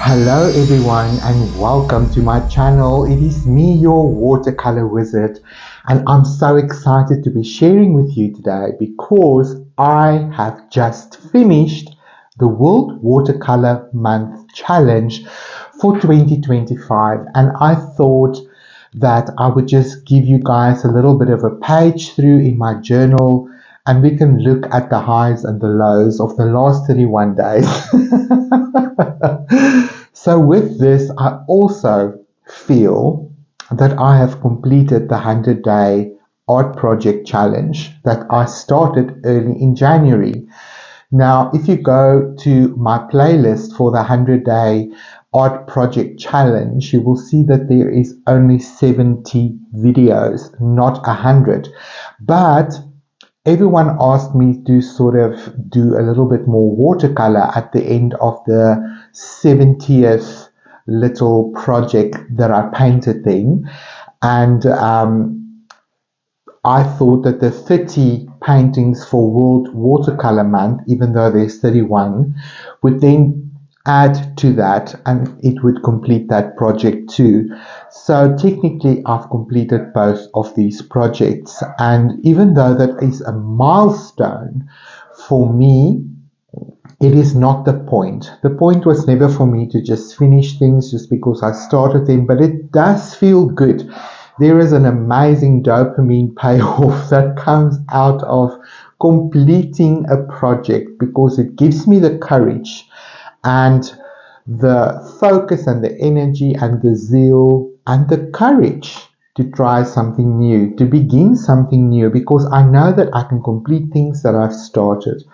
Hello everyone and welcome to my channel. It is me, your watercolor wizard, and I'm so excited to be sharing with you today because I have just finished the World Watercolor Month Challenge for 2025, and I thought that I would just give you guys a little bit of a page through in my journal, and we can look at the highs and the lows of the last 31 days. So with this, I also feel that I have completed the 100-day art project challenge that I started early in January. Now, if you go to my playlist for the 100-day art project challenge, you will see that there is only 70 videos, not 100. But everyone asked me to sort of do a little bit more watercolor at the end of the 70th little project that I painted then. And I thought that the 30 paintings for World Watercolor Month, even though there's 31, would then add to that and it would complete that project too. So technically I've completed both of these projects, and even though that is a milestone for me, it is not the point. The point was never for me to just finish things just because I started them, but it does feel good. There is an amazing dopamine payoff that comes out of completing a project because it gives me the courage and the focus and the energy and the zeal and the courage to try something new, to begin something new, because I know that I can complete things that I've started.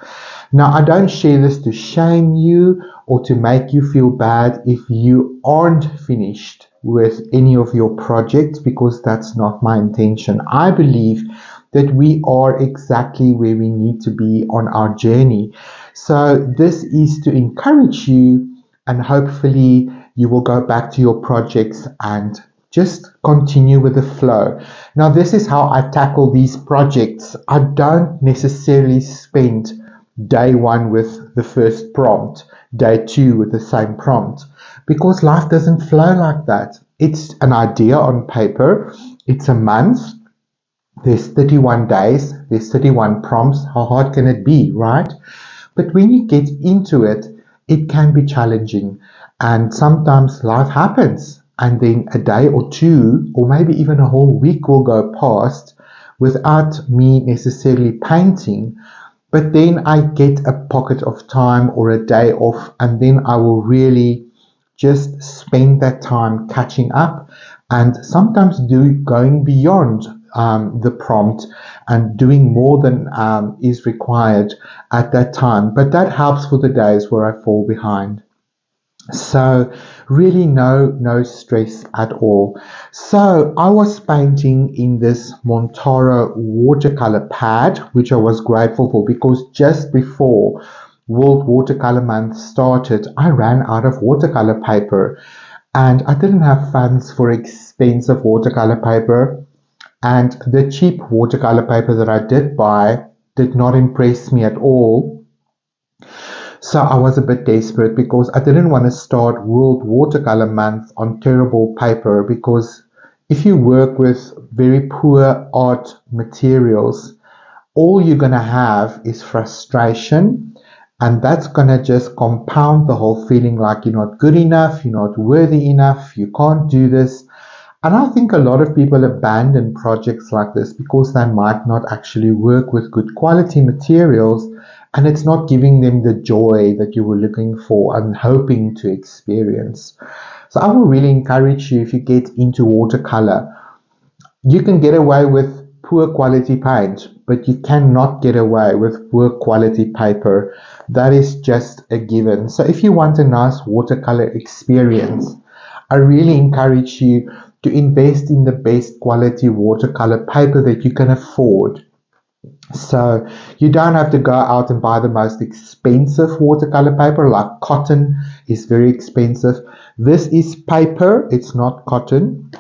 Now, I don't share this to shame you or to make you feel bad if you aren't finished with any of your projects, because that's not my intention. I believe that we are exactly where we need to be on our journey. So this is to encourage you, and hopefully you will go back to your projects and just continue with the flow. Now, this is how I tackle these projects. I don't necessarily spend day one with the first prompt, day two with the same prompt, because life doesn't flow like that. It's an idea on paper, it's a month, there's 31 days, there's 31 prompts. How hard can it be, right? But when you get into it, it can be challenging, and sometimes life happens, and then a day or two, or maybe even a whole week will go past without me necessarily painting. But then I get a pocket of time or a day off, and then I will really just spend that time catching up, and sometimes going beyond the prompt and doing more than is required at that time. But that helps for the days where I fall behind. So really no stress at all. So I was painting in this Montaro watercolor pad, which I was grateful for, because just before World Watercolor Month started, I ran out of watercolor paper and I didn't have funds for expensive watercolor paper, and the cheap watercolor paper that I did buy did not impress me at all. So I was a bit desperate because I didn't want to start World Watercolor Month on terrible paper, because if you work with very poor art materials, all you're going to have is frustration, and that's going to just compound the whole feeling like you're not good enough, you're not worthy enough, you can't do this. And I think a lot of people abandon projects like this because they might not actually work with good quality materials, and it's not giving them the joy that you were looking for and hoping to experience. So I will really encourage you, if you get into watercolor, you can get away with poor quality paint, but you cannot get away with poor quality paper. That is just a given. So if you want a nice watercolor experience, I really encourage you to invest in the best quality watercolor paper that you can afford. So you don't have to go out and buy the most expensive watercolor paper, like cotton is very expensive. This is paper, it's not cotton,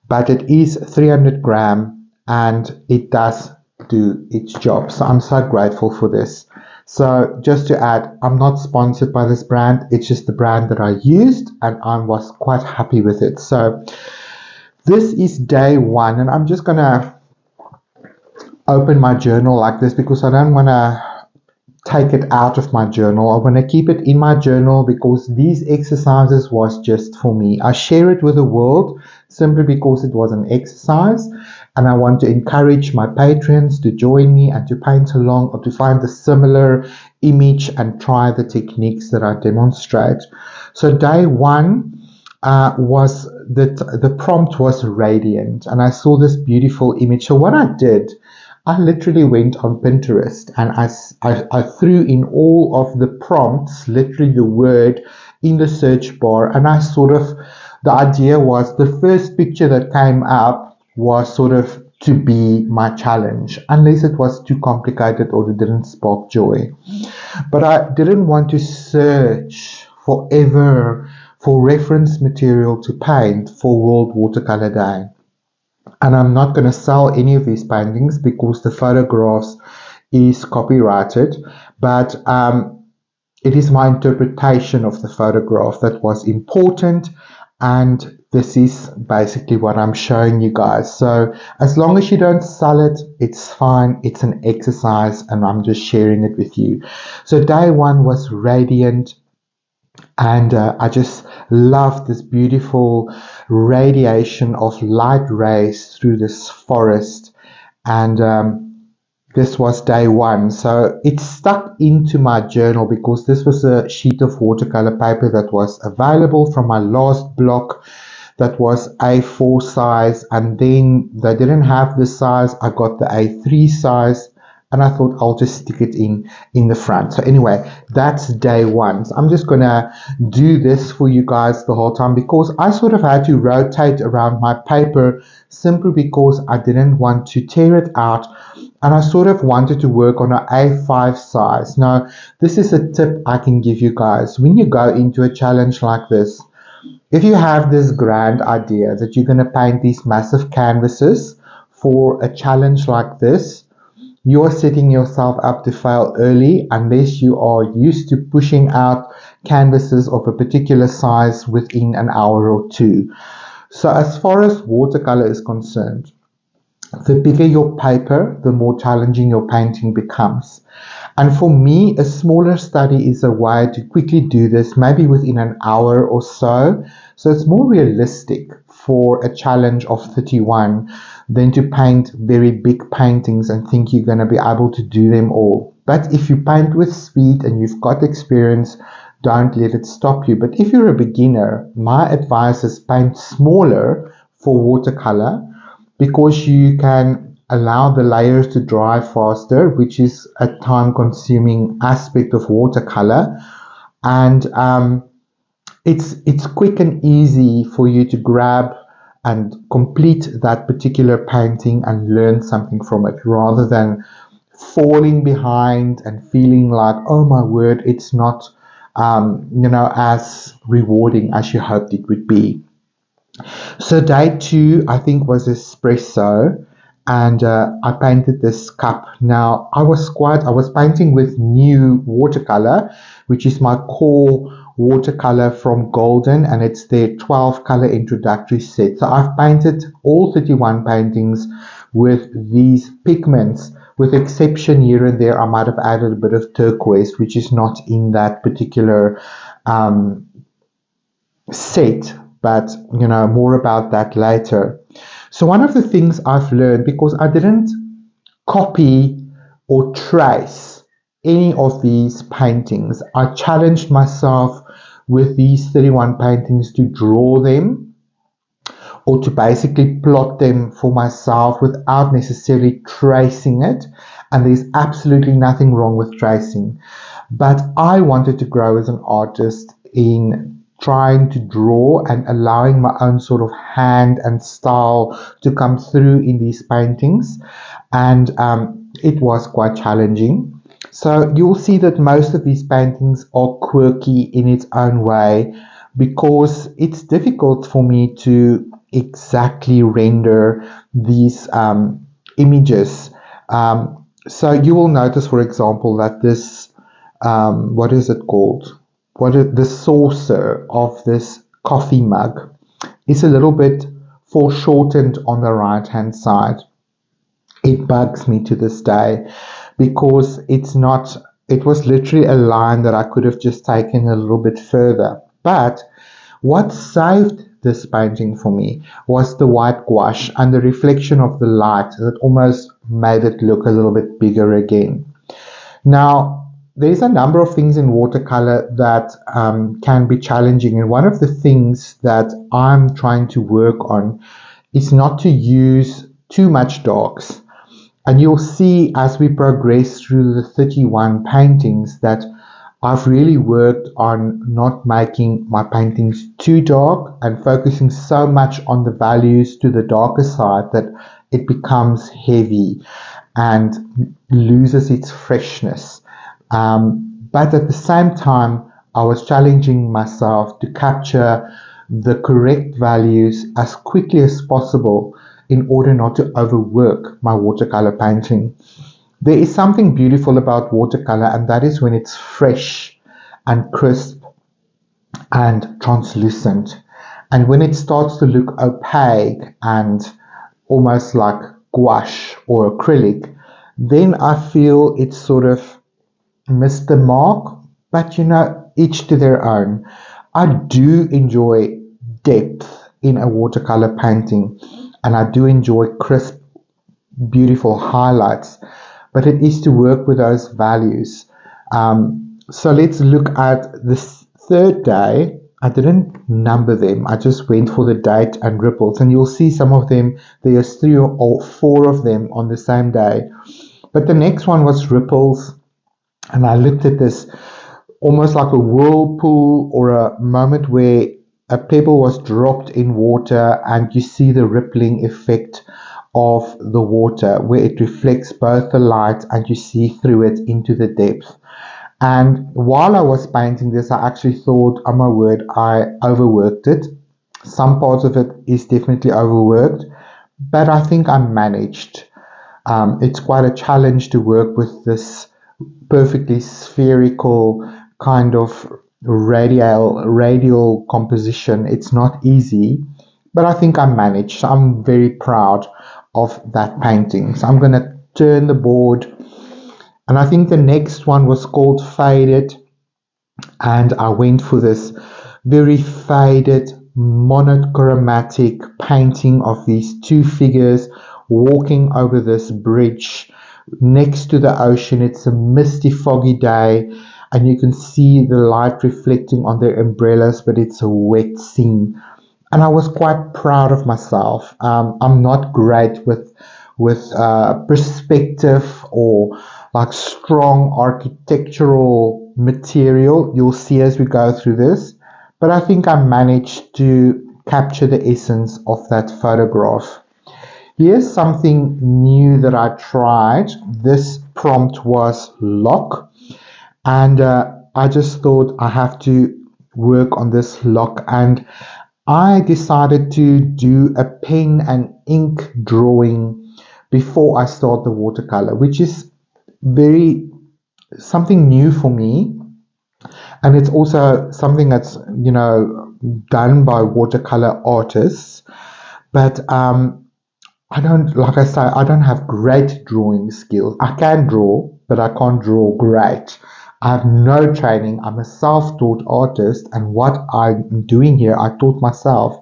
but it is 300 gram and it does do its job. So I'm so grateful for this. So just to add, I'm not sponsored by this brand. It's just the brand that I used and I was quite happy with it. So this is day one, and I'm just gonna open my journal like this because I don't want to take it out of my journal. I want to keep it in my journal because these exercises was just for me. I share it with the world simply because it was an exercise, and I want to encourage my patrons to join me and to paint along or to find a similar image and try the techniques that I demonstrate. So day one was that the prompt was radiant, and I saw this beautiful image. So what I did, I literally went on Pinterest and I threw in all of the prompts, literally the word in the search bar, and the idea was the first picture that came up was sort of to be my challenge, unless it was too complicated or it didn't spark joy. But I didn't want to search forever for reference material to paint for World Watercolor Day. And I'm not going to sell any of these paintings because the photographs is copyrighted, but it is my interpretation of the photograph that was important, and this is basically what I'm showing you guys. So as long as you don't sell it, it's fine. It's an exercise and I'm just sharing it with you. So day one was radiant, and I just love this beautiful radiation of light rays through this forest. And this was day one. So it stuck into my journal because this was a sheet of watercolor paper that was available from my last block that was A4 size, and then they didn't have the size. I got the A3 size, and I thought I'll just stick it in the front. So anyway, that's day one. So I'm just gonna do this for you guys the whole time because I sort of had to rotate around my paper simply because I didn't want to tear it out, and I sort of wanted to work on an A5 size. Now, this is a tip I can give you guys. When you go into a challenge like this, if you have this grand idea that you're gonna paint these massive canvases for a challenge like this, you're setting yourself up to fail early unless you are used to pushing out canvases of a particular size within an hour or two. So as far as watercolor is concerned, the bigger your paper, the more challenging your painting becomes. And for me, a smaller study is a way to quickly do this, maybe within an hour or so. So it's more realistic for a challenge of 31 than to paint very big paintings and think you're going to be able to do them all. But if you paint with speed and you've got experience, don't let it stop you. But if you're a beginner, my advice is paint smaller for watercolor because you can allow the layers to dry faster, which is a time-consuming aspect of watercolor. And it's quick and easy for you to grab and complete that particular painting and learn something from it rather than falling behind and feeling like, oh my word, it's not as rewarding as you hoped it would be. So day two, I think, was espresso, and I painted this cup. Now I was painting with new watercolor, which is my core watercolor from Golden, and it's their 12 color introductory set. So I've painted all 31 paintings with these pigments, with exception here and there I might have added a bit of turquoise, which is not in that particular set, but more about that later. So one of the things I've learned, because I didn't copy or trace any of these paintings, I challenged myself with these 31 paintings to draw them or to basically plot them for myself without necessarily tracing it. And there's absolutely nothing wrong with tracing. But I wanted to grow as an artist in trying to draw and allowing my own sort of hand and style to come through in these paintings. And it was quite challenging. So you'll see that most of these paintings are quirky in its own way because it's difficult for me to exactly render these images. So you will notice, for example, that this what is it called? The saucer of this coffee mug is a little bit foreshortened on the right hand side. It bugs me to this day because it was literally a line that I could have just taken a little bit further. But what saved this painting for me was the white gouache and the reflection of the light that almost made it look a little bit bigger again. Now, there's a number of things in watercolor that can be challenging, and one of the things that I'm trying to work on is not to use too much darks. And you'll see as we progress through the 31 paintings that I've really worked on not making my paintings too dark and focusing so much on the values to the darker side that it becomes heavy and loses its freshness. But at the same time, I was challenging myself to capture the correct values as quickly as possible in order not to overwork my watercolor painting. There is something beautiful about watercolor, and that is when it's fresh and crisp and translucent. And when it starts to look opaque and almost like gouache or acrylic, then I feel it's sort of missed the mark. But each to their own. I do enjoy depth in a watercolor painting, and I do enjoy crisp, beautiful highlights, but it is to work with those values. So let's look at this third day. I didn't number them. I just went for the date and ripples, and you'll see some of them. There's 3 or 4 of them on the same day. But the next one was ripples, and I looked at this almost like a whirlpool or a moment where a pebble was dropped in water and you see the rippling effect of the water where it reflects both the light and you see through it into the depth. And while I was painting this, I actually thought, oh my word, I overworked it. Some parts of it is definitely overworked, but I think I managed. It's quite a challenge to work with this perfectly spherical kind of radial composition. It's not easy, but I think I managed. So I'm very proud of that painting. So I'm going to turn the board, and I think the next one was called Faded, and I went for this very faded monochromatic painting of these 2 figures walking over this bridge next to the ocean. It's a misty, foggy day, and you can see the light reflecting on their umbrellas, but it's a wet scene. And I was quite proud of myself. I'm not great with perspective or like strong architectural material. You'll see as we go through this, but I think I managed to capture the essence of that photograph. Here's something new that I tried. This prompt was lock, and I just thought I have to work on this lock, and I decided to do a pen and ink drawing before I start the watercolor, which is something new for me, and it's also something that's done by watercolor artists. But I don't have great drawing skills. I can draw, but I can't draw great. I have no training. I'm a self-taught artist, and what I'm doing here, I taught myself.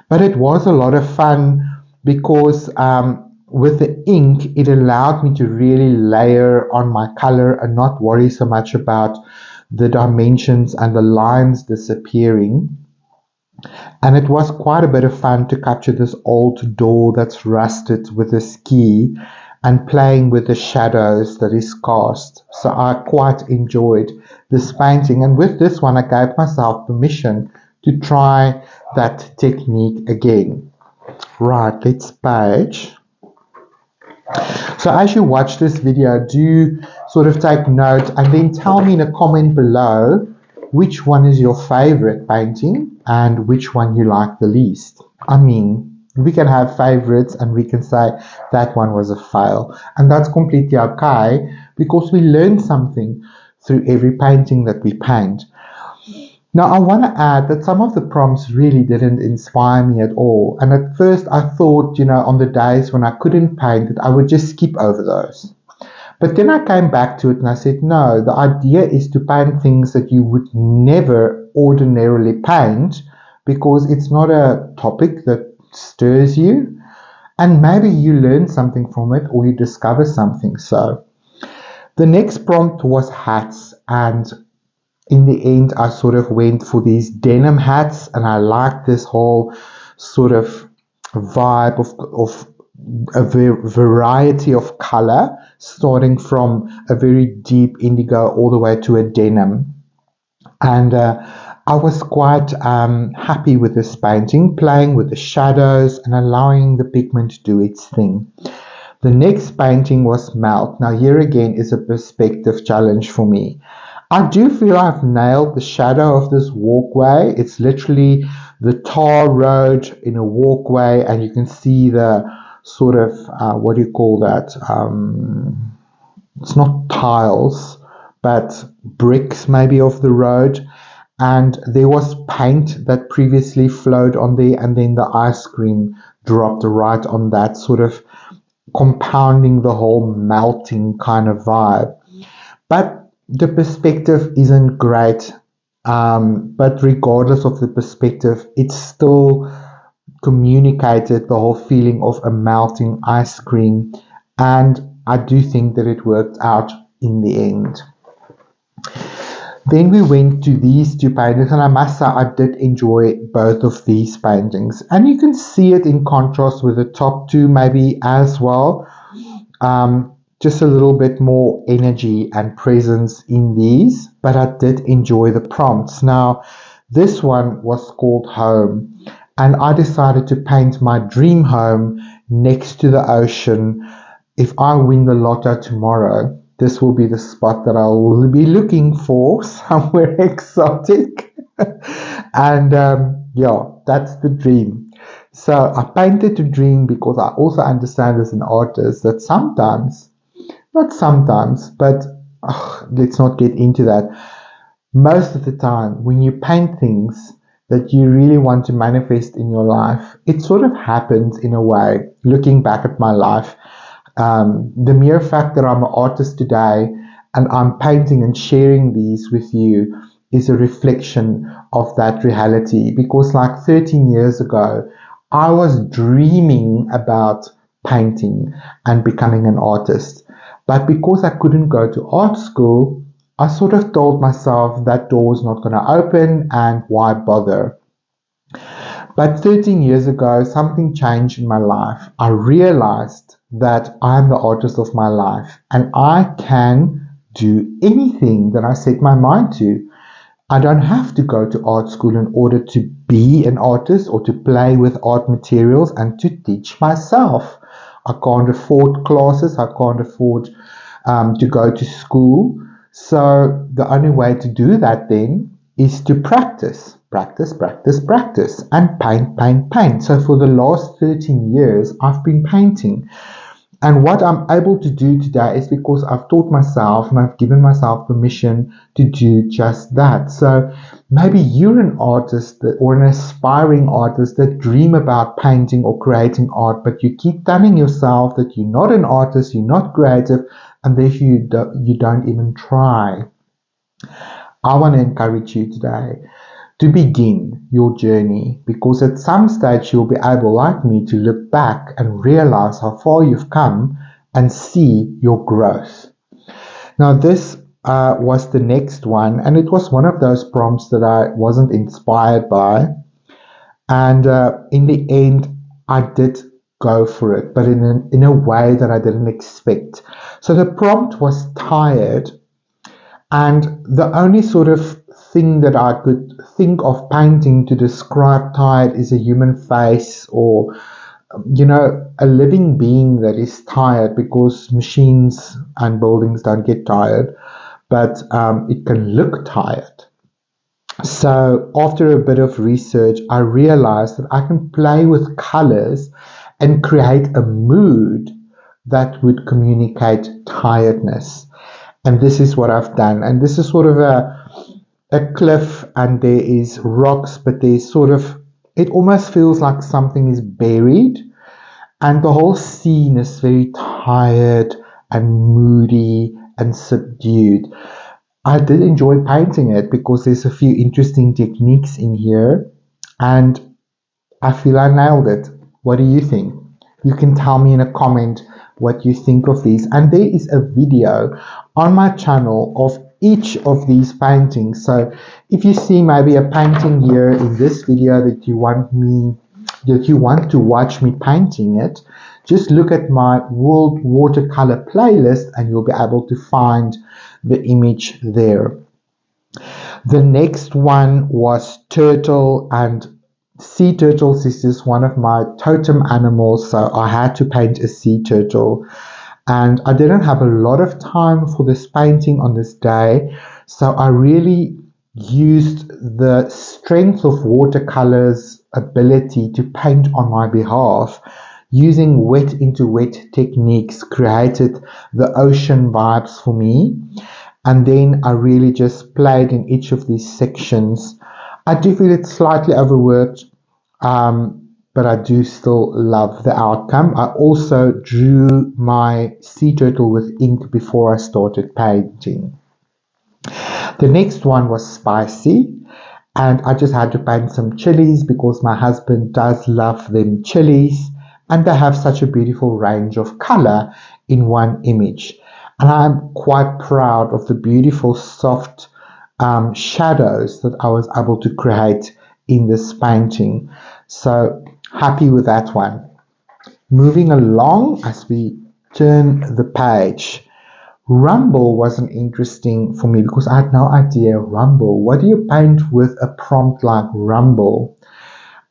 But it was a lot of fun because with the ink, it allowed me to really layer on my color and not worry so much about the dimensions and the lines disappearing. And it was quite a bit of fun to capture this old door that's rusted with a ski and playing with the shadows that is cast. So I quite enjoyed this painting. And with this one, I gave myself permission to try that technique again. Right, let's page. So as you watch this video, do sort of take note and then tell me in a comment below which one is your favorite painting and which one you like the least. I mean, we can have favorites and we can say that one was a fail, and that's completely okay because we learned something through every painting that we paint. Now, I want to add that some of the prompts really didn't inspire me at all. And at first I thought, on the days when I couldn't paint it, I would just skip over those. But then I came back to it and I said, no, the idea is to paint things that you would never ordinarily paint, because it's not a topic that stirs you. And maybe you learn something from it, or you discover something. So the next prompt was hats, and in the end I sort of went for these denim hats, and I liked this whole sort of vibe of a variety of color, starting from a very deep indigo all the way to a denim. And I was quite happy with this painting, playing with the shadows and allowing the pigment to do its thing. The next painting was Melt. Now here again is a perspective challenge for me. I do feel I've nailed the shadow of this walkway. It's literally the tar road in a walkway, and you can see the sort of, what do you call that? It's not tiles, but bricks maybe of the road. And there was paint that previously flowed on there, and then the ice cream dropped right on that, sort of compounding the whole melting kind of vibe. But the perspective isn't great, but regardless of the perspective, it still communicated the whole feeling of a melting ice cream, and I do think that it worked out in the end. Then we went to these two paintings, and I must say I did enjoy both of these paintings, and you can see it in contrast with the top two maybe as well. Just a little bit more energy and presence in these, but I did enjoy the prompts. Now, this one was called Home, and I decided to paint my dream home next to the ocean. If I win the lotto tomorrow, this will be the spot that I will be looking for, somewhere exotic. And yeah, that's the dream. So I painted the dream because I also understand as an artist that sometimes, not sometimes, but let's not get into that. Most of the time, when you paint things that you really want to manifest in your life, it sort of happens in a way. Looking back at my life, the mere fact that I'm an artist today and I'm painting and sharing these with you is a reflection of that reality. Because like 13 years ago, I was dreaming about painting and becoming an artist. But because I couldn't go to art school, I sort of told myself that door was not going to open, and why bother? But 13 years ago, something changed in my life. I realized that I am the artist of my life, and I can do anything that I set my mind to. I don't have to go to art school in order to be an artist or to play with art materials and to teach myself. I can't afford classes. I can't afford to go to school. So the only way to do that then is to practice, and paint. So for the last 13 years, I've been painting. And what I'm able to do today is because I've taught myself and I've given myself permission to do just that. So maybe you're an artist or an aspiring artist that dream about painting or creating art, but you keep telling yourself that you're not an artist, you're not creative, and therefore you don't even try. I want to encourage you today to begin your journey, because at some stage you'll be able, like me, to look back and realize how far you've come and see your growth. Now this was the next one, and it was one of those prompts that I wasn't inspired by, and in the end I did go for it, but in a way that I didn't expect. So the prompt was tired, and the only sort of thing that I could think of painting to describe tired is a human face, or a living being that is tired, because machines and buildings don't get tired, but it can look tired. So after a bit of research, I realized that I can play with colors and create a mood that would communicate tiredness. And this is what I've done. And this is sort of a cliff, and there is rocks, but there's sort of, it almost feels like something is buried. And the whole scene is very tired and moody and subdued. I did enjoy painting it because there's a few interesting techniques in here, and I feel I nailed it. What do you think? You can tell me in a comment what you think of these. And there is a video on my channel of each of these paintings. So if you see maybe a painting here in this video that you want to watch me painting it, just look at my World Watercolor playlist and you'll be able to find the image there. The next one was turtle, and sea turtles is just one of my totem animals, so I had to paint a sea turtle. And I didn't have a lot of time for this painting on this day, so I really used the strength of watercolor's ability to paint on my behalf. Using wet into wet techniques created the ocean vibes for me. And then I really just played in each of these sections. I do feel it's slightly overworked, but I do still love the outcome. I also drew my sea turtle with ink before I started painting. The next one was spicy, and I just had to paint some chilies because my husband does love them chilies, and they have such a beautiful range of color in one image. And I'm quite proud of the beautiful soft shadows that I was able to create in this painting. So happy with that one. Moving along as we turn the page. Rumble wasn't interesting for me because I had no idea rumble. What do you paint with a prompt like rumble?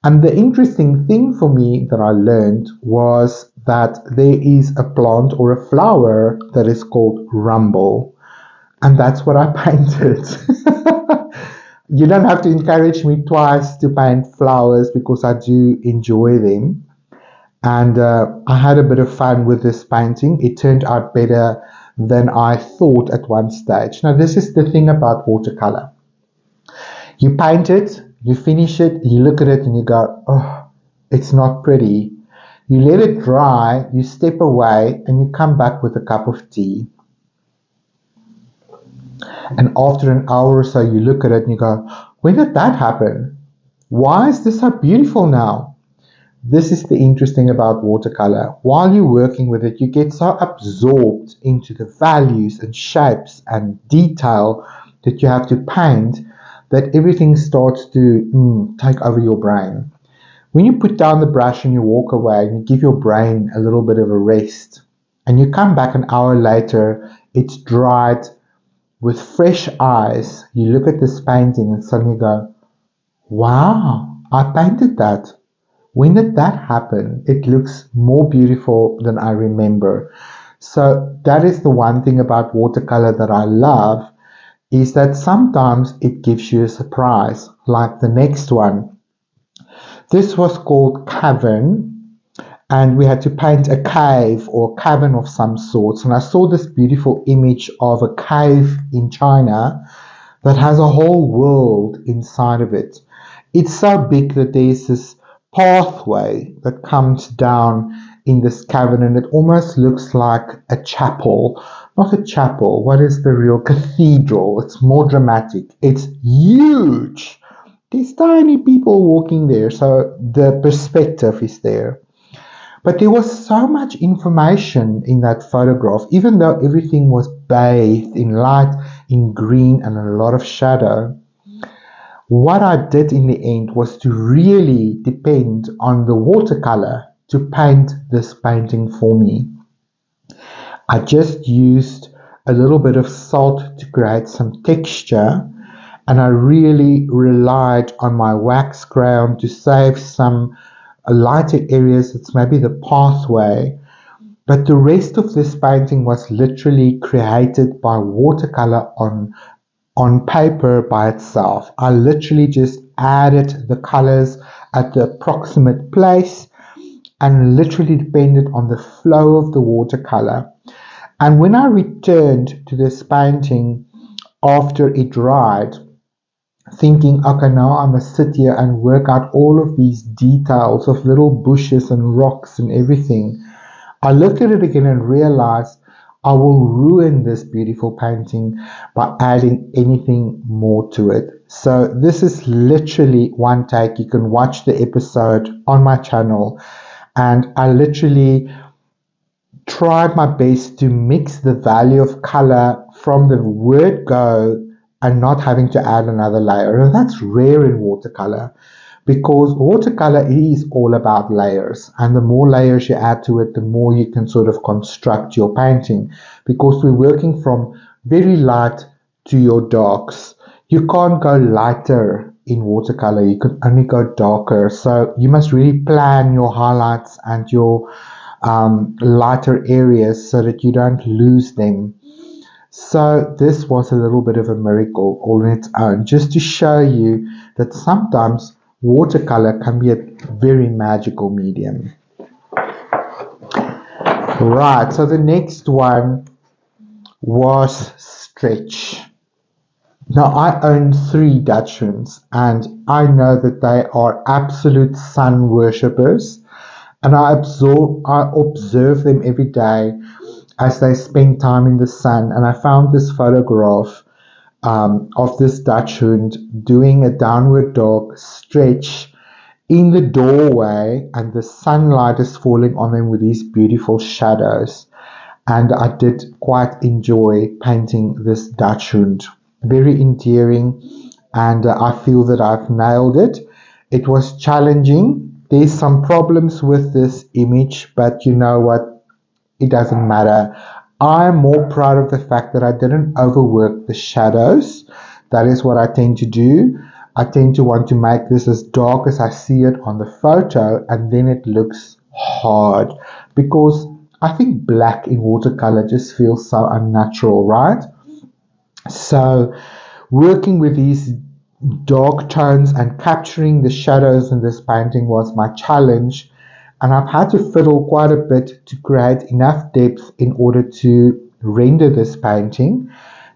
And the interesting thing for me that I learned was that there is a plant or a flower that is called rumble. And that's what I painted. You don't have to encourage me twice to paint flowers because I do enjoy them. And I had a bit of fun with this painting. It turned out better than I thought at one stage. Now, this is the thing about watercolor. You paint it, you finish it, you look at it and you go, oh, it's not pretty. You let it dry, you step away, and you come back with a cup of tea. And after an hour or so, you look at it and you go, when did that happen? Why is this so beautiful now? This is the interesting about watercolor. While you're working with it, you get so absorbed into the values and shapes and detail that you have to paint that everything starts to take over your brain. When you put down the brush and you walk away and you give your brain a little bit of a rest, and you come back an hour later, it's dried, with fresh eyes, you look at this painting and suddenly go, wow, I painted that. When did that happen? It looks more beautiful than I remember. So that is the one thing about watercolor that I love, is that sometimes it gives you a surprise, like the next one. This was called Cavern, and we had to paint a cave or cavern of some sorts. And I saw this beautiful image of a cave in China that has a whole world inside of it. It's so big that there's this pathway that comes down in this cavern, and it almost looks like a chapel. Not a chapel, what is the real cathedral? It's more dramatic. It's huge. There's tiny people walking there, so the perspective is there. But there was so much information in that photograph, even though everything was bathed in light, in green, and a lot of shadow. What I did in the end was to really depend on the watercolor to paint this painting for me. I just used a little bit of salt to create some texture, and I really relied on my wax crayon to save some lighter areas. It's maybe the pathway, but the rest of this painting was literally created by watercolor on paper by itself. I literally just added the colors at the approximate place and literally depended on the flow of the watercolor. And when I returned to this painting after it dried, thinking, okay, now I must sit here and work out all of these details of little bushes and rocks and everything, I looked at it again and realized I will ruin this beautiful painting by adding anything more to it. So this is literally one take. You can watch the episode on my channel, and I literally tried my best to mix the value of color from the word go and not having to add another layer. And that's rare in watercolor, because watercolor is all about layers, and the more layers you add to it, the more you can sort of construct your painting, because we're working from very light to your darks. You can't go lighter in watercolor, you can only go darker. So you must really plan your highlights and your lighter areas so that you don't lose them. So this was a little bit of a miracle all on its own, just to show you that sometimes watercolor can be a very magical medium. Right, so the next one was stretch. Now I own 3 Dutchmans, and I know that they are absolute sun worshippers, and I observe them every day as they spend time in the sun. And I found this photograph of this Dachshund doing a downward dog stretch in the doorway, and the sunlight is falling on them with these beautiful shadows. And I did quite enjoy painting this Dachshund. Very endearing, and I feel that I've nailed it. It was challenging. There's some problems with this image, but you know what? It doesn't matter. I'm more proud of the fact that I didn't overwork the shadows. That is what I tend to do. I tend to want to make this as dark as I see it on the photo, and then it looks hard, because I think black in watercolor just feels so unnatural, right? So working with these dark tones and capturing the shadows in this painting was my challenge, and I've had to fiddle quite a bit to create enough depth in order to render this painting.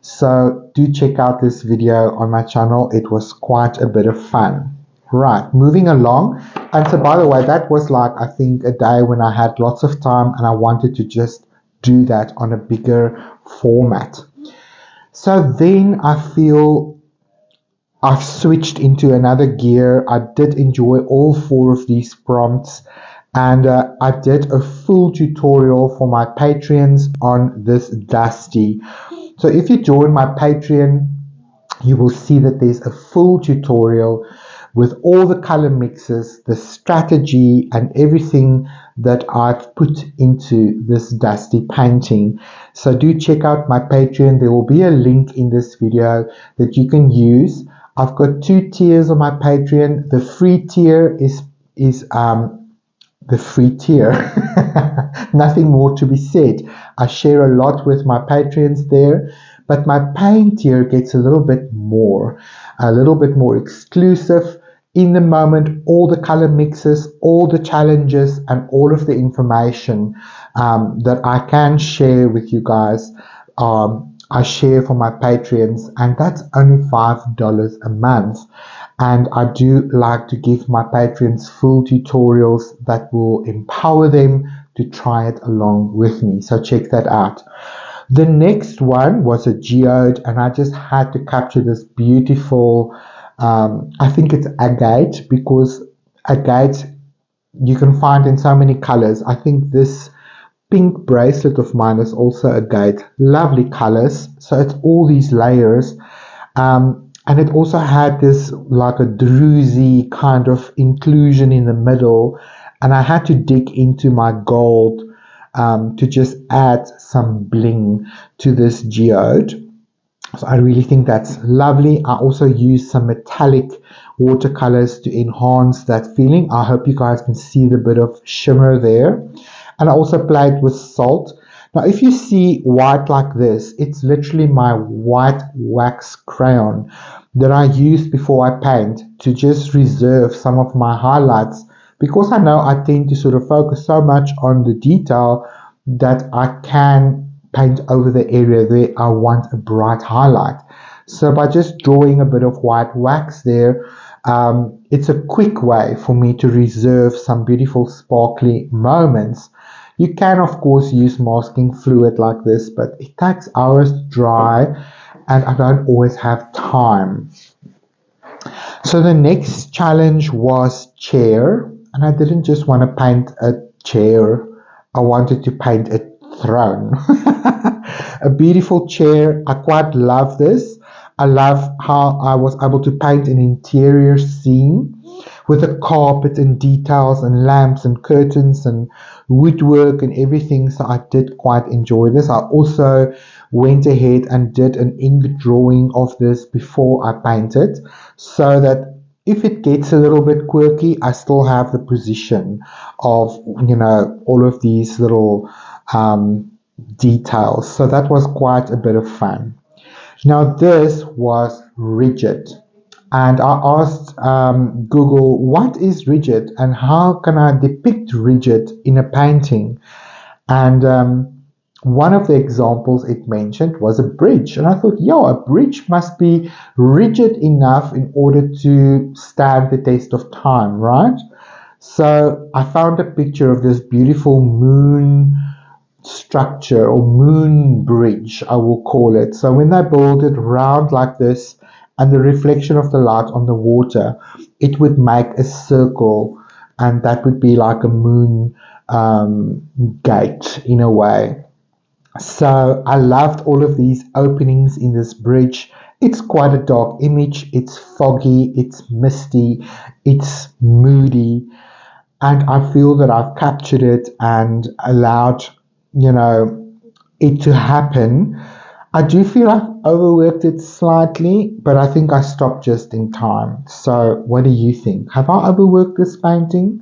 So do check out this video on my channel. It was quite a bit of fun. Right, moving along. And so by the way, that was like, I think, a day when I had lots of time and I wanted to just do that on a bigger format. So then I feel I've switched into another gear. I did enjoy all 4 of these prompts, and I did a full tutorial for my Patreons on this Dusty. So if you join my Patreon, you will see that there's a full tutorial with all the color mixes, the strategy, and everything that I've put into this Dusty painting. So do check out my Patreon. There will be a link in this video that you can use. I've got 2 tiers on my Patreon. The free tier is the free tier. Nothing more to be said. I share a lot with my Patreons there, but my paying tier gets a little bit more exclusive. In the moment, all the color mixes, all the challenges, and all of the information that I can share with you guys, I share for my Patreons, and that's only $5 a month. And I do like to give my patrons full tutorials that will empower them to try it along with me. So check that out. The next one was a geode, and I just had to capture this beautiful, I think it's agate, because agate you can find in so many colors. I think this pink bracelet of mine is also agate. Lovely colors. So it's all these layers. And it also had this like a druzy kind of inclusion in the middle. And I had to dig into my gold to just add some bling to this geode. So I really think that's lovely. I also used some metallic watercolors to enhance that feeling. I hope you guys can see the bit of shimmer there. And I also played with salt. Now, if you see white like this, it's literally my white wax crayon that I use before I paint to just reserve some of my highlights, because I know I tend to sort of focus so much on the detail that I can paint over the area there I want a bright highlight. So by just drawing a bit of white wax there, it's a quick way for me to reserve some beautiful sparkly moments. You can of course use masking fluid like this, but it takes hours to dry and I don't always have time. So the next challenge was chair, and I didn't just want to paint a chair, I wanted to paint a throne. A beautiful chair. I quite love this. I love how I was able to paint an interior scene with a carpet and details and lamps and curtains and woodwork and everything. So I did quite enjoy this. I also went ahead and did an ink drawing of this before I painted, so that if it gets a little bit quirky, I still have the position of, all of these little details. So that was quite a bit of fun. Now this was rigid, and I asked Google, what is rigid and how can I depict rigid in a painting? And one of the examples it mentioned was a bridge, and I thought, a bridge must be rigid enough in order to stand the test of time, right? So I found a picture of this beautiful moon structure, or moon bridge I will call it. So when they build it round like this and the reflection of the light on the water, it would make a circle, and that would be like a moon gate in a way. So I loved all of these openings in this bridge. It's quite a dark image, it's foggy, it's misty, it's moody, and I feel that I've captured it and allowed it to happen. I do feel I've overworked it slightly, but I think I stopped just in time. So what do you think? Have I overworked this painting?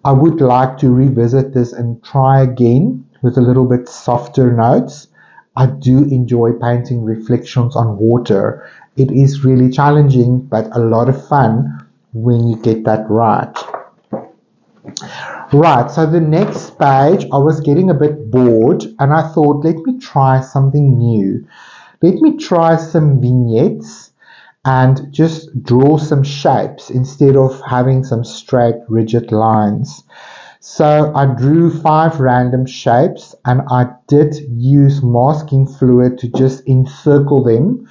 I would like to revisit this and try again with a little bit softer notes. I do enjoy painting reflections on water. It is really challenging, but a lot of fun when you get that right. Right, so the next page, I was getting a bit bored and I thought, let me try something new. Let me try some vignettes and just draw some shapes instead of having some straight, rigid lines. So I drew 5 random shapes and I did use masking fluid to just encircle them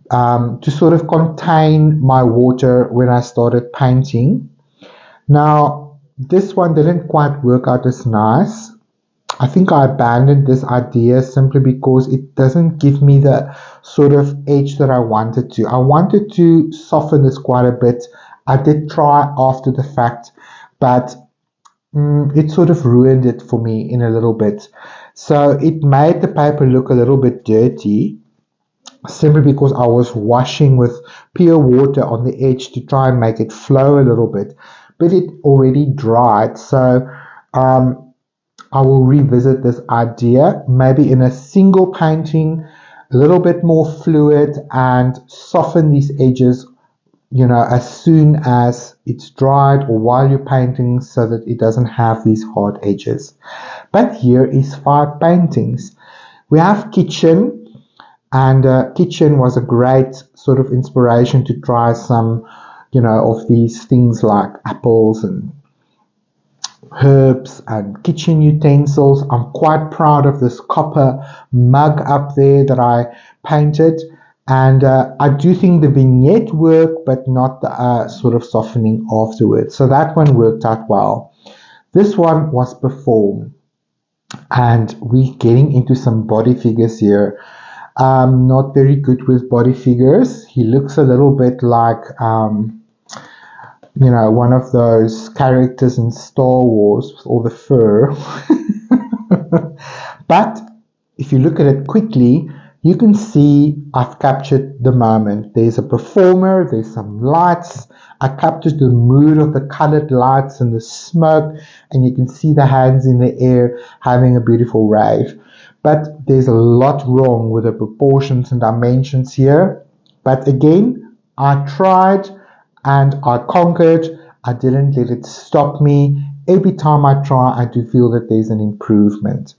to sort of contain my water when I started painting. Now, this one didn't quite work out as nice. I think I abandoned this idea simply because it doesn't give me the sort of edge that I wanted to. I wanted to soften this quite a bit. I did try after the fact, but it sort of ruined it for me in a little bit. So it made the paper look a little bit dirty, simply because I was washing with pure water on the edge to try and make it flow a little bit. But it already dried, so I will revisit this idea, maybe in a single painting, a little bit more fluid, and soften these edges, as soon as it's dried or while you're painting, so that it doesn't have these hard edges. But here is 5 paintings. We have kitchen, and kitchen was a great sort of inspiration to try some of these things like apples and herbs and kitchen utensils. I'm quite proud of this copper mug up there that I painted, and I do think the vignette worked, but not the sort of softening afterwards. So that one worked out well. This one was performed, and we're getting into some body figures here. Not very good with body figures. He looks a little bit like one of those characters in Star Wars with all the fur. But if you look at it quickly, you can see I've captured the moment. There's a performer, there's some lights. I captured the mood of the colored lights and the smoke, and you can see the hands in the air having a beautiful rave. But there's a lot wrong with the proportions and dimensions here. But again, I tried and I conquered. I didn't let it stop me. Every time I try, I do feel that there's an improvement.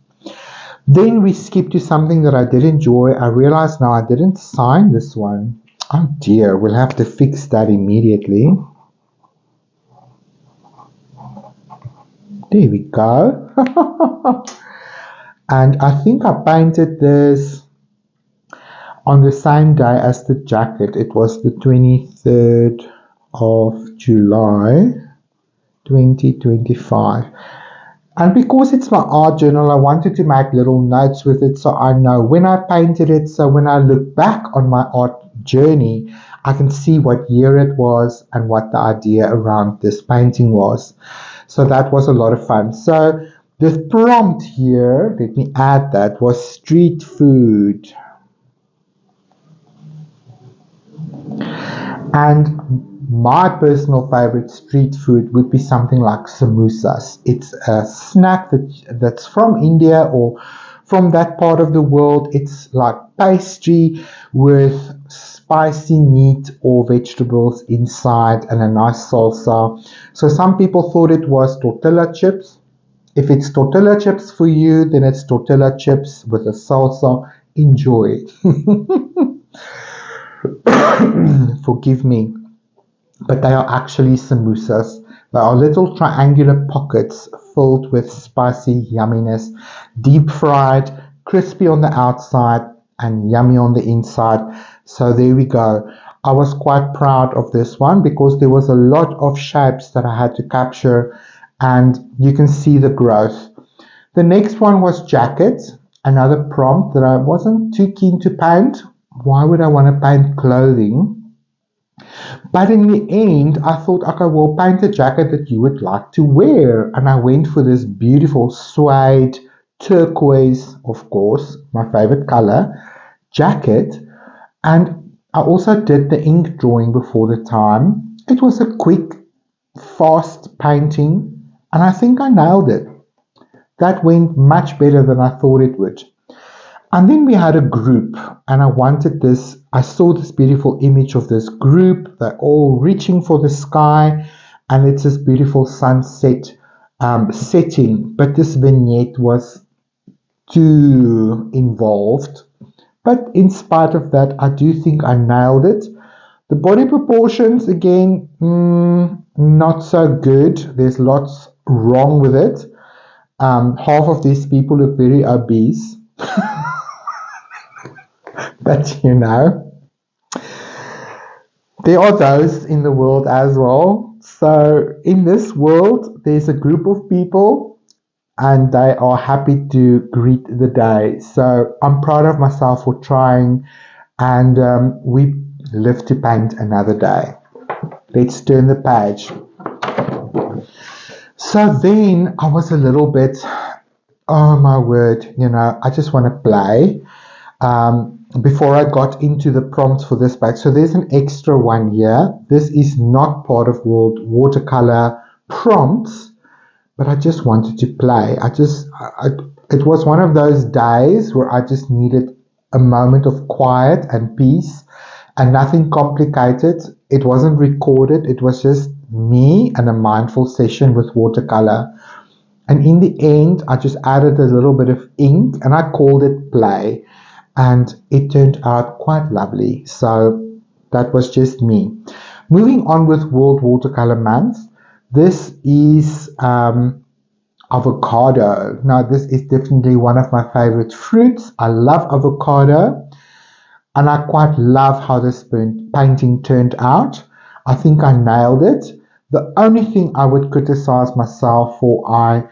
Then we skip to something that I did enjoy. I realized now I didn't sign this one. Oh dear, we'll have to fix that immediately. There we go. And I think I painted this on the same day as the jacket. It was the 23rd of July 2025. And because it's my art journal, I wanted to make little notes with it so I know when I painted it. So when I look back on my art journey, I can see what year it was and what the idea around this painting was. So that was a lot of fun. So the prompt here, let me add that, was street food. And my personal favorite street food would be something like samosas. It's a snack that's from India or from that part of the world. It's like pastry with spicy meat or vegetables inside and a nice salsa. So some people thought it was tortilla chips. If it's tortilla chips for you, then it's tortilla chips with a salsa. Enjoy. Forgive me. But they are actually samosas. They are little triangular pockets filled with spicy yumminess, deep fried, crispy on the outside, and yummy on the inside. So there we go. I was quite proud of this one because there was a lot of shapes that I had to capture, and you can see the growth. The next one was jackets, another prompt that I wasn't too keen to paint. Why would I want to paint clothing? But in the end, I thought, okay, well, paint a jacket that you would like to wear. And I went for this beautiful suede, turquoise, of course, my favorite color, jacket. And I also did the ink drawing before the time. It was a quick, fast painting, and I think I nailed it. That went much better than I thought it would. And then we had a group, and I wanted this. I saw this beautiful image of this group. They're all reaching for the sky, and it's this beautiful sunset setting. But this vignette was too involved. But in spite of that, I do think I nailed it. The body proportions, again, not so good. There's lots wrong with it. Half of these people look very obese. But you know, there are those in the world as well. So in this world, there's a group of people and they are happy to greet the day. So I'm proud of myself for trying, and we live to paint another day. Let's turn the page. So then I was a little bit, oh my word, you know, I just want to play. Before I got into the prompts for this page. So there's an extra one here. This is not part of World Watercolor prompts, but I just wanted to play. It was one of those days where I just needed a moment of quiet and peace and nothing complicated. It wasn't recorded. It was just me and a mindful session with watercolor. And in the end, I just added a little bit of ink and I called it play. And it turned out quite lovely. So that was just me. Moving on with World Watercolor Month. This is avocado. Now this is definitely one of my favorite fruits. I love avocado. And I quite love how this painting turned out. I think I nailed it. The only thing I would criticize myself for, I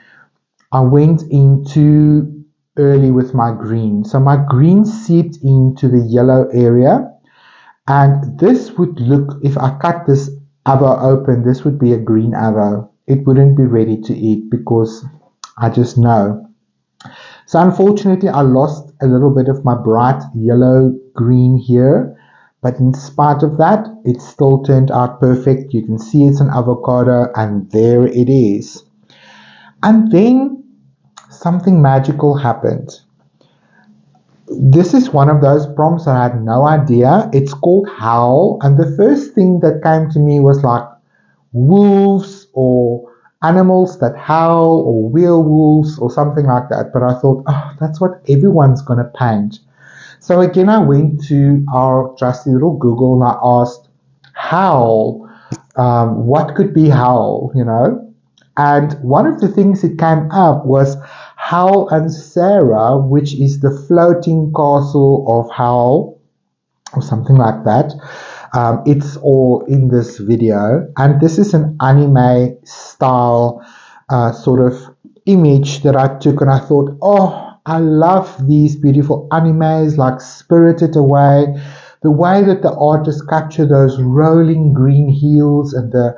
went into early with my green. So my green seeped into the yellow area, and this would look, if I cut this avo open, this would be a green avo. It wouldn't be ready to eat because I just know. So unfortunately I lost a little bit of my bright yellow green here, but in spite of that, it still turned out perfect. You can see it's an avocado, and there it is. And then something magical happened. This is one of those prompts that I had no idea. It's called Howl, and the first thing that came to me was like wolves or animals that howl or werewolves or something like that. But I thought, oh, that's what everyone's going to paint. So again, I went to our trusty little Google and I asked, Howl, what could be Howl, you know? And one of the things that came up was Howl and Sarah, which is the floating castle of Howl, or something like that. It's all in this video, and this is an anime style sort of image that I took, and I thought, oh, I love these beautiful animes like Spirited Away, the way that the artists capture those rolling green hills and the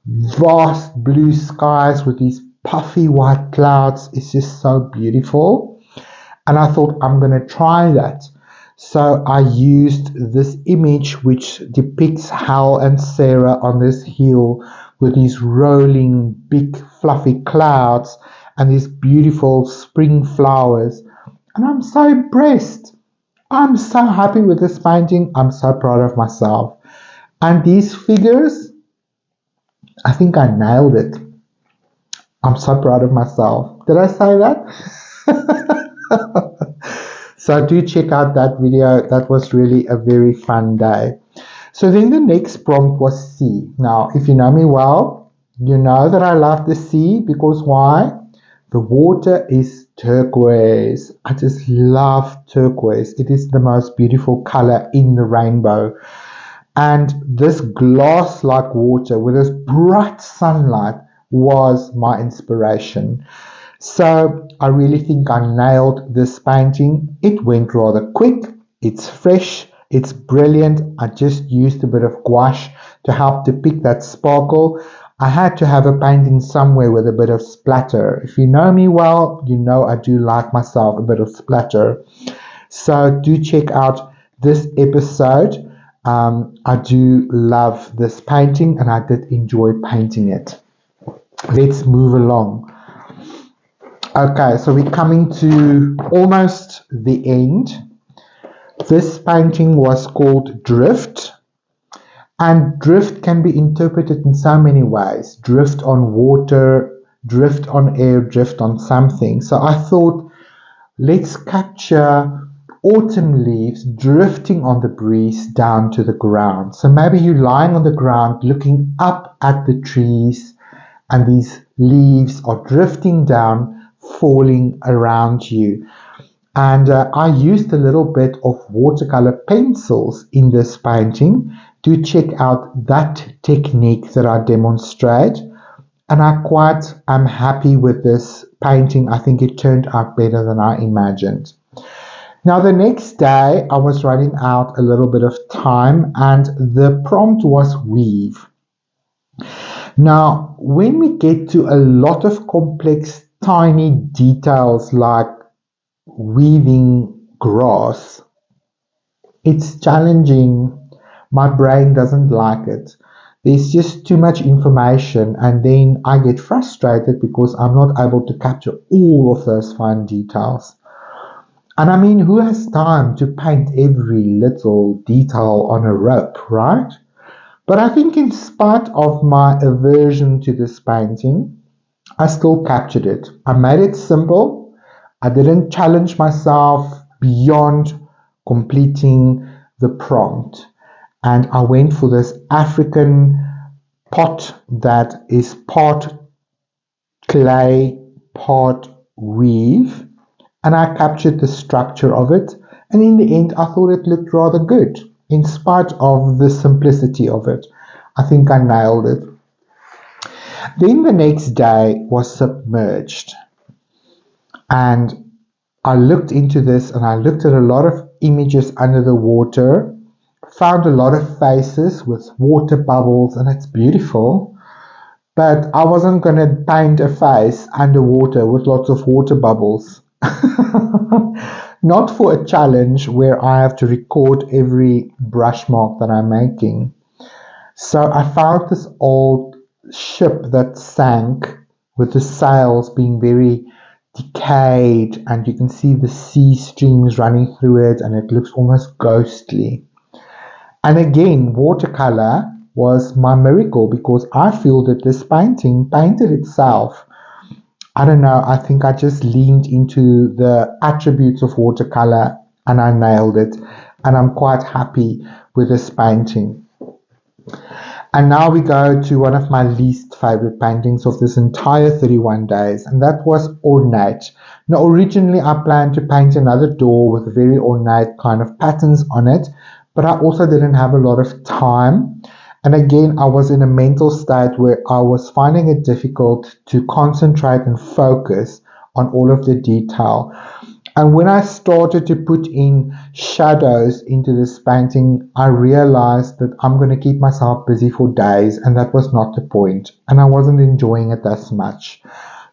vast blue skies with these puffy white clouds is just so beautiful. And I thought, I'm going to try that. So I used this image which depicts Hal and Sarah on this hill with these rolling big fluffy clouds and these beautiful spring flowers. And I'm so impressed. I'm so happy with this painting. I'm so proud of myself. And these figures, I think I nailed it. I'm so proud of myself. Did I say that? So do check out that video. That was really a very fun day. So then the next prompt was sea. Now, if you know me well, you know that I love the sea because why? The water is turquoise. I just love turquoise. It is the most beautiful color in the rainbow. And this glass-like water with this bright sunlight was my inspiration. So I really think I nailed this painting. It went rather quick. It's fresh. It's brilliant. I just used a bit of gouache to help depict that sparkle. I had to have a painting somewhere with a bit of splatter. If you know me well, you know I do like myself a bit of splatter. So do check out this episode. I do love this painting and I did enjoy painting it. Let's move along. Okay, so we're coming to almost the end. This painting was called Drift. And drift can be interpreted in so many ways. Drift on water, drift on air, drift on something. So I thought, let's capture autumn leaves drifting on the breeze down to the ground. So maybe you're lying on the ground looking up at the trees and these leaves are drifting down, falling around you. And I used a little bit of watercolor pencils in this painting. Do check out that technique that I demonstrate. And I quite am happy with this painting. I think it turned out better than I imagined. Now the next day I was running out a little bit of time and the prompt was weave. Now when we get to a lot of complex tiny details like weaving grass, it's challenging. My brain doesn't like it. There's just too much information and then I get frustrated because I'm not able to capture all of those fine details. And I mean, who has time to paint every little detail on a rope, right? But I think in spite of my aversion to this painting, I still captured it. I made it simple. I didn't challenge myself beyond completing the prompt. And I went for this African pot that is part clay, part weave. And I captured the structure of it. And in the end, I thought it looked rather good. In spite of the simplicity of it, I think I nailed it. Then the next day was submerged. And I looked into this and I looked at a lot of images under the water, found a lot of faces with water bubbles, and it's beautiful. But I wasn't going to paint a face underwater with lots of water bubbles. Not for a challenge where I have to record every brush mark that I'm making. So I found this old ship that sank with the sails being very decayed and you can see the sea streams running through it and it looks almost ghostly. And again, watercolor was my miracle, because I feel that this painting painted itself. I don't know, I think I just leaned into the attributes of watercolor and I nailed it. And I'm quite happy with this painting. And now we go to one of my least favorite paintings of this entire 31 days, and that was Ornate. Now, originally I planned to paint another door with very ornate kind of patterns on it, but I also didn't have a lot of time. And again, I was in a mental state where I was finding it difficult to concentrate and focus on all of the detail. And when I started to put in shadows into this painting, I realized that I'm going to keep myself busy for days, and that was not the point. And I wasn't enjoying it as much.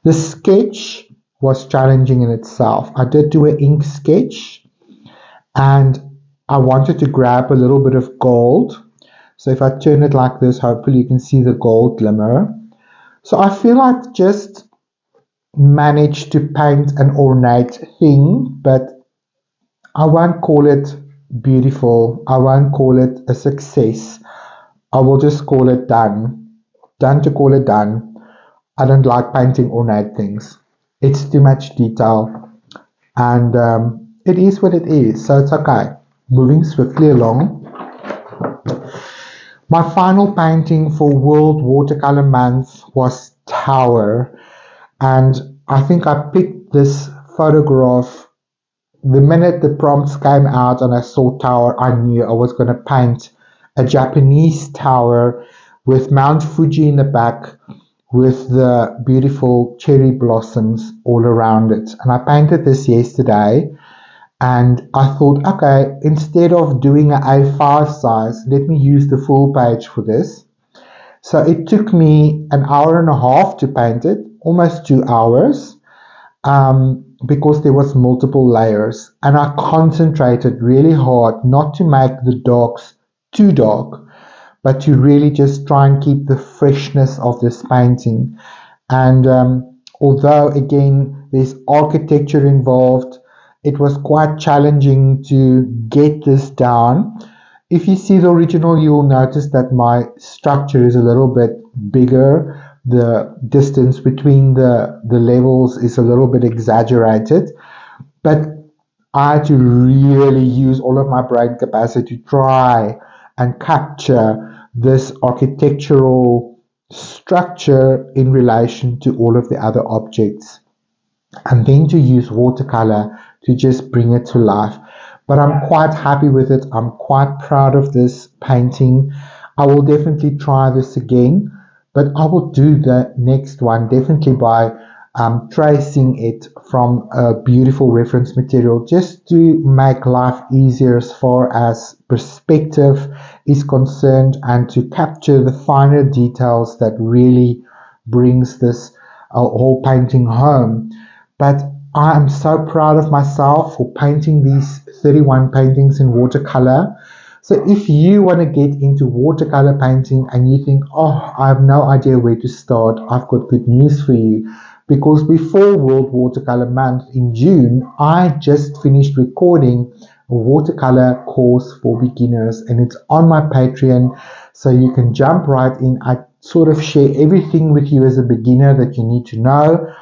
The sketch was challenging in itself. I did do an ink sketch, and I wanted to grab a little bit of gold. So if I turn it like this, hopefully you can see the gold glimmer. So I feel like just managed to paint an ornate thing, but I won't call it beautiful. I won't call it a success. I will just call it done. Done to call it done. I don't like painting ornate things. It's too much detail, and it is what it is, so it's okay. Moving swiftly along. My final painting for World Watercolor Month was Tower. And I think I picked this photograph the minute the prompts came out and I saw tower. I knew I was going to paint a Japanese tower with Mount Fuji in the back, with the beautiful cherry blossoms all around it. And I painted this yesterday, and I thought, okay, instead of doing an A5 size, let me use the full page for this. So it took me an hour and a half to paint it, almost 2 hours, because there was multiple layers, and I concentrated really hard not to make the darks too dark, but to really just try and keep the freshness of this painting. And although again there's architecture involved, it was quite challenging to get this down. If you see the original, you will notice that my structure is a little bit bigger. The distance between the levels is a little bit exaggerated. But I had to really use all of my brain capacity to try and capture this architectural structure in relation to all of the other objects. And then to use watercolor to just bring it to life. But I'm quite happy with it. I'm quite proud of this painting. I will definitely try this again, but I will do the next one definitely by tracing it from a beautiful reference material, just to make life easier as far as perspective is concerned, and to capture the finer details that really brings this whole painting home. But I am so proud of myself for painting these 31 paintings in watercolor. So if you want to get into watercolor painting and you think, oh, I have no idea where to start, I've got good news for you. Because before World Watercolor Month in June, I just finished recording a watercolor course for beginners, and it's on my Patreon, so you can jump right in. I sort of share everything with you as a beginner that you need to know.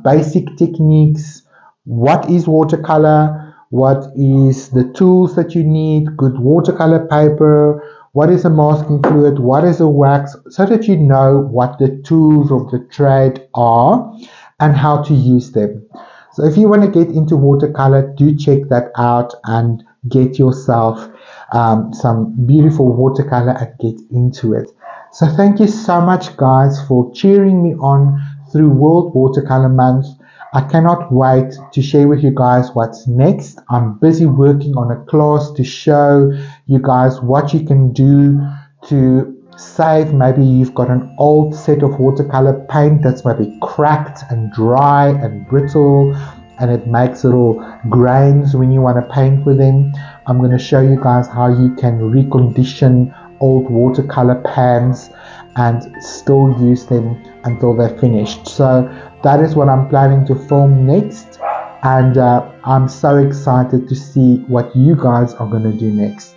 Basic techniques, what is watercolor, what is the tools that you need, good watercolor paper, what is a masking fluid, what is a wax, so that you know what the tools of the trade are and how to use them. So if you want to get into watercolor, do check that out and get yourself some beautiful watercolor and get into it. So thank you so much, guys, for cheering me on through World Watercolor Month. I cannot wait to share with you guys what's next. I'm busy working on a class to show you guys what you can do to save. Maybe you've got an old set of watercolor paint that's maybe cracked and dry and brittle, and it makes little grains when you want to paint with them. I'm going to show you guys how you can recondition old watercolor pans and still use them until they're finished. So that is what I'm planning to film next, and I'm so excited to see what you guys are going to do next.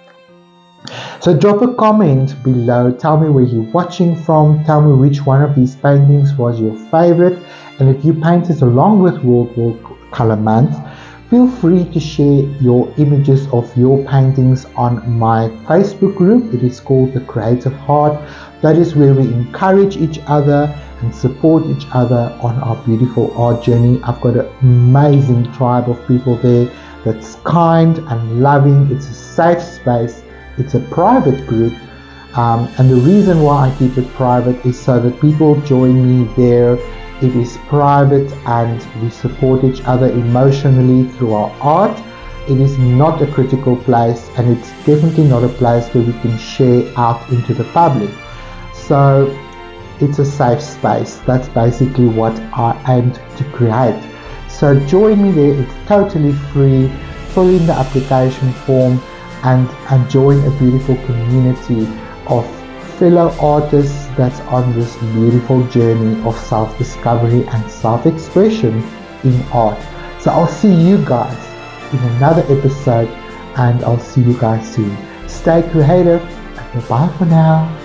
So drop a comment below, tell me where you're watching from, tell me which one of these paintings was your favorite, and if you painted along with World Watercolour Month, feel free to share your images of your paintings on my Facebook group. It is called The Creative Heart. That is where we encourage each other and support each other on our beautiful art journey. I've got an amazing tribe of people there that's kind and loving. It's a safe space. It's a private group, and the reason why I keep it private is so that people join me there. It is private and we support each other emotionally through our art. It is not a critical place, and it's definitely not a place where we can share out into the public. So it's a safe space. That's basically what I aimed to create. So join me there. It's totally free. Fill in the application form and join a beautiful community of fellow artists that's on this beautiful journey of self-discovery and self-expression in art. So I'll see you guys in another episode, and I'll see you guys soon. Stay creative, and bye for now.